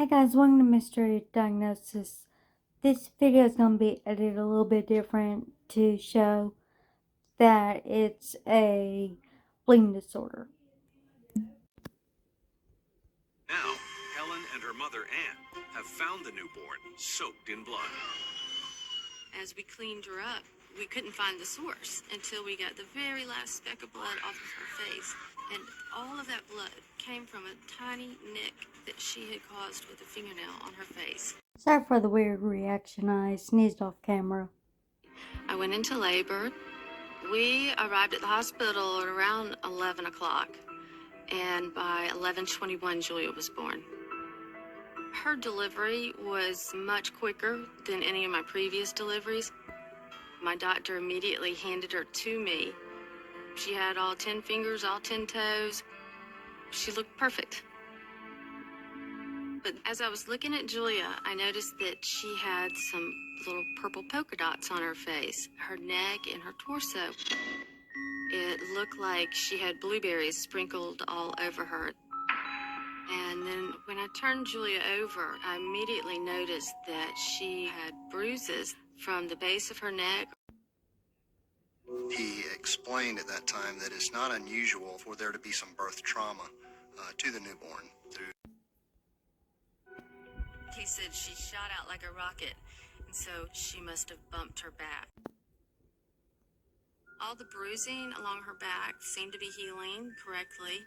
Hey guys, welcome to Mystery Diagnosis. This video is going to be edited a little bit different to show that it's a bleeding disorder. Now, Helen and her mother, Anne, have found the newborn soaked in blood. As we cleaned her up, we couldn't find the source until we got the very last speck of blood off of her face. And all of that blood came from a tiny nick that she had caused with a fingernail on her face. Sorry for the weird reaction. I sneezed off camera. I went into labor. We arrived at the hospital at around 11 o'clock. And by 11:21, Julia was born. Her delivery was much quicker than any of my previous deliveries. My doctor immediately handed her to me. She had all 10 fingers, all 10 toes. She looked perfect. But as I was looking at Julia, I noticed that she had some little purple polka dots on her face, her neck, and her torso. It looked like she had blueberries sprinkled all over her. And then when I turned Julia over, I immediately noticed that she had bruises from the base of her neck. He explained at that time that it's not unusual for there to be some birth trauma to the newborn. He said she shot out like a rocket, and so she must have bumped her back. All the bruising along her back seemed to be healing correctly.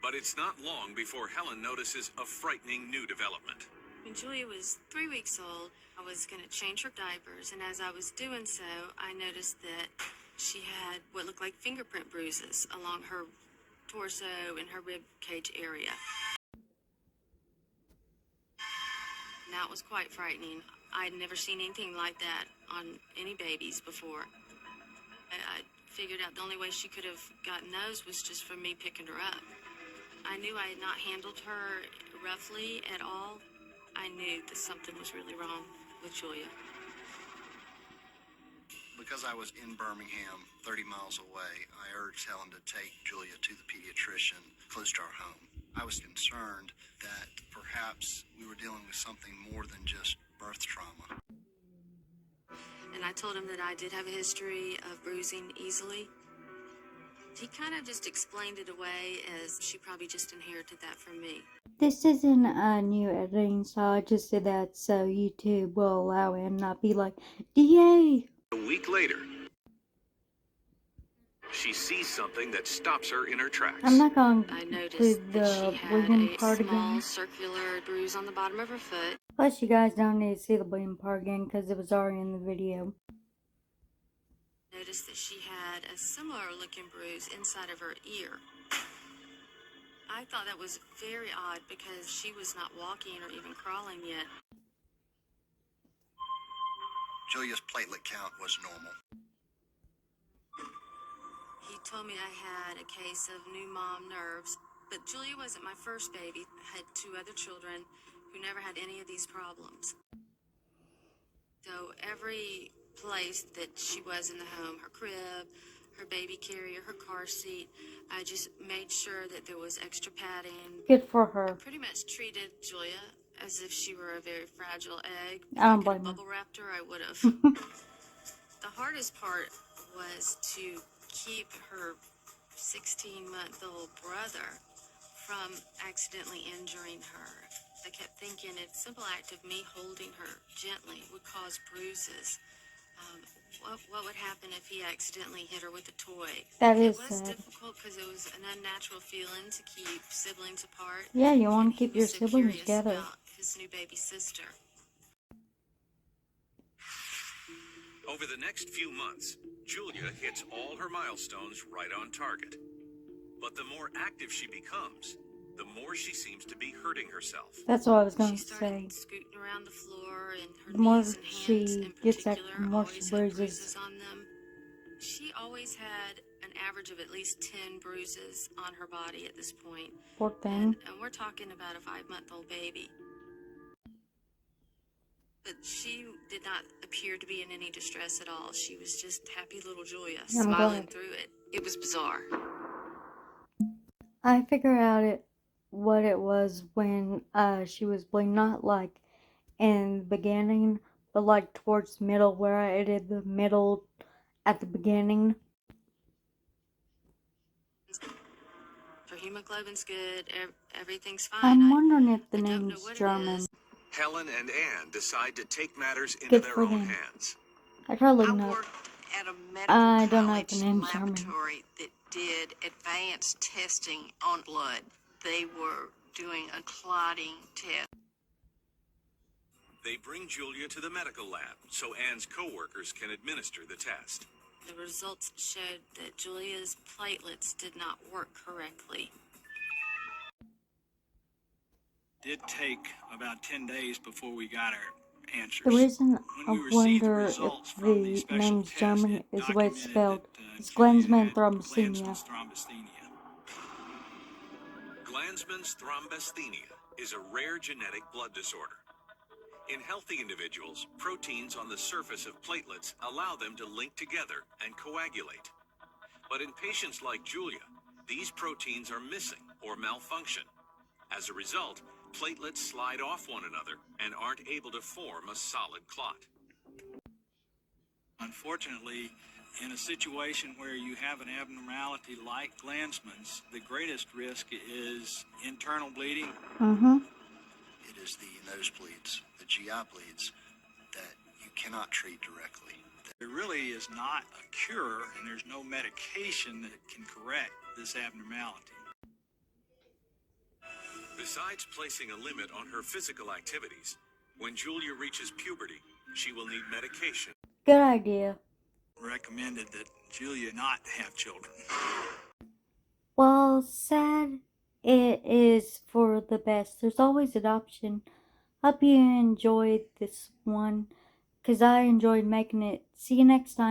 But it's not long before Helen notices a frightening new development. When Julia was 3 weeks old, I was going to change her diapers, and as I was doing so, I noticed that she had what looked like fingerprint bruises along her torso and her rib cage area. That was quite frightening. I'd never seen anything like that on any babies before. I figured out the only way she could have gotten those was just from me picking her up. I knew I had not handled her roughly at all. I knew that something was really wrong with Julia. Because I was in Birmingham, 30 miles away, I urged Helen to take Julia to the pediatrician close to our home. I was concerned that perhaps we were dealing with something more than just birth trauma. And I told him that I did have a history of bruising easily. He kind of just explained it away as she probably just inherited that from me. This isn't a new editing, so I just did that so YouTube will allow it and not be like, DA! A week later, she sees something that stops her in her tracks. I'm not going I to noticed include that the she had bleeding a part small again. circular bruise on the bottom of her foot. Plus, you guys don't need to see the bleeding part again because it was already in the video. Noticed that she had a similar looking bruise inside of her ear. I thought that was very odd because she was not walking or even crawling yet. Julia's platelet count was normal. He told me I had a case of new mom nerves, but Julia wasn't my first baby. I had 2 other children who never had any of these problems. So every place that she was in the home, her crib, her baby carrier, her car seat, I just made sure that there was extra padding. Good for her. I pretty much treated Julia as if she were a very fragile egg. I don't If I could blame her. have bubble wrapped her, I would have. The hardest part was to keep her 16-month-old brother from accidentally injuring her. I kept thinking a simple act of me holding her gently would cause bruises. What would happen if he accidentally hit her with a toy? That is It was sad. difficult because it was an unnatural feeling to keep siblings apart. Yeah, you want And to he keep your was so siblings curious together. about his new baby sister. Over the next few months, Julia hits all her milestones right on target. But the more active she becomes, the more she seems to be hurting herself. That's what I was She going to started say. scooting around the floor, and her The more knees and she hands in gets active, particular the more always she had bruises. bruises on them. She always had an average of at least 10 bruises on her body at this point. Poor thing. And we're talking about a 5-month-old baby. But she did not appear to be in any distress at all. She was just happy little Julia, I'm smiling glad. through it. It was bizarre. I figured out it what it was when she was bleeding, not like in the beginning, but like towards the middle where I did the middle at the beginning. Her hemoglobin's good. Everything's fine. I'm wondering if the I don't know name's what it German. is. Helen and Anne decide to take matters into Good their for own them. hands. I tried I looking up. worked at a medical I don't know if the college name's German. laboratory that did advanced testing on blood. They were doing a clotting test. They bring Julia to the medical lab so Anne's co-workers can administer the test. The results showed that Julia's platelets did not work correctly. Did take about 10 days before we got our answers. The reason When I we received the wonder results if from the special name's test, German it is the way it's documented spelled. that, It's Julia glandzmann had thrombasthemia. Glanzmann's thrombocythemia. Glandzmann's thrombasthemia is a rare genetic blood disorder. In healthy individuals, proteins on the surface of platelets allow them to link together and coagulate. But in patients like Julia, these proteins are missing or malfunction. As a result, platelets slide off one another and aren't able to form a solid clot. Unfortunately, in a situation where you have an abnormality like Glanzmann's, the greatest risk is internal bleeding. It is the nosebleeds, the GI bleeds, that you cannot treat directly. There really is not a cure, and there's no medication that can correct this abnormality. Besides placing a limit on her physical activities, when Julia reaches puberty, she will need medication. Good idea. Recommended that Julia not have children. Well, sad it is for the best. There's always an option. Hope you enjoyed this one, because I enjoyed making it. See you next time.